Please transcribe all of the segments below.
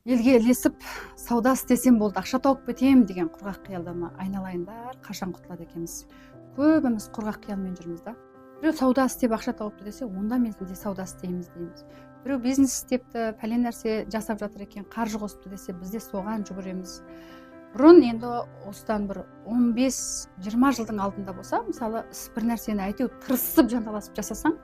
Елге ілесіп, сауда істесем болды, ақша тауып кетем деген құрғақ қиялдама айналайындар қашан құтылады екенбіз. Көбіміз құрғақ қиялмен жүрміз да. Біреу сауда істеп ақша тауыпты десе, онда мен де сауда істейміз дейміз. Біреу бизнес істепті, пәлен нәрсе жасап жатыр екен, қаржы қосыпты десе, біз де соған жүгіреміз. Бұрын енді осыдан бір 15-20 жылдың алдында болса, мысалы, бір нәрсені әйтеу тырысып жанталасып жасасаң,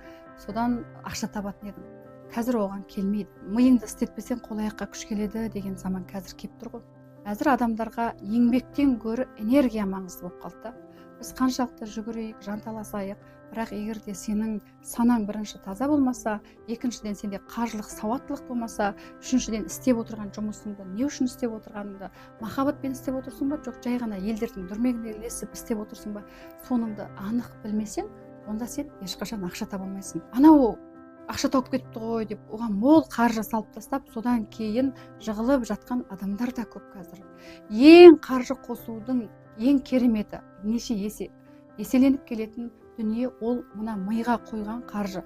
содан ақша табатын едің. Қазір оған келмейді. Миыңды істетпесең қол аяққа күш келеді деген заман қазір келіп тұр ғой. Қазір адамдарға еңбектен гөрі энергия маңызды болып қалды. Біз қаншалықты жүгірейік, жанталасайық, бірақ егер де сенің санаң бірінші таза болмаса, екіншіден сенде қаржылық сауаттылық болмаса, үшіншіден істеп отырған жұмысыңды не үшін істеп отырғаныңды махаббатпен істеп отырсың ба, жоқ жай ғана елдердің дүрмегіне ілесіп істеп отырсың ба, соныңды анық білмесең, онда сен ешқашан ақша таба алмайсың. Анау ақша тауып кетіпті ғой деп, оған мол қаржы салып тастап, содан кейін жығылып жатқан адамдар да көп қазір. Ең қаржы қосудың ең кереметі, неше есе еселеніп келетін дүние ол мына миға қойған қаржы.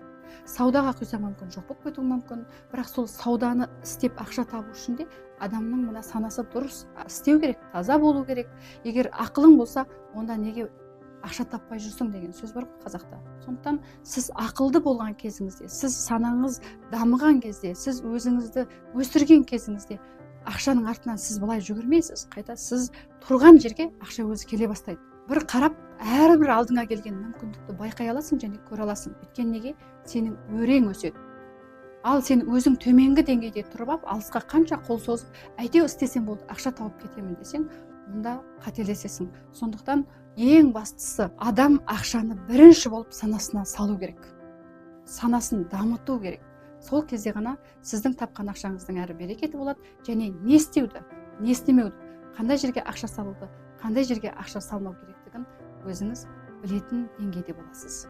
Саудаға құйса мүмкін, жоқ болып кетуі мүмкін, бірақ сол сауданы істеп ақша табу үшін де адамның мына санасы дұрыс істеу керек, таза болу керек. Егер ақылың болса, онда неге ақша таппай жүрсің деген сөз бар ғой қазақта. Сондықтан сіз ақылды болған кезіңізде, сіз санаңыз дамыған кезде, сіз өзіңізді өсірген кезіңізде ақшаның артынан сіз былай жүгірмейсіз. Қайта сіз тұрған жерге ақша өзі келе бастайды. Бір қарап, әрбір алдыңа келген мүмкіндікті байқай аласың және көре аласың. Өйткені неге? Сенің өрең өседі. Ал сен өзің төменгі деңгейде тұрып алып, алысқа қанша қол созып, әйтеу істесем болды, ақша тауып кетемін десең, онда қателесесің. Сондықтан ең бастысы адам ақшаны бірінші болып санасына салу керек. Санасын дамыту керек. Сол кезде ғана сіздің тапқан ақшаңыздың әрі берекеті болады және не істеуді, не істемеуді, қандай жерге ақша салуды, қандай жерге ақша салмау керектігін өзіңіз білетін деңгейде боласыз.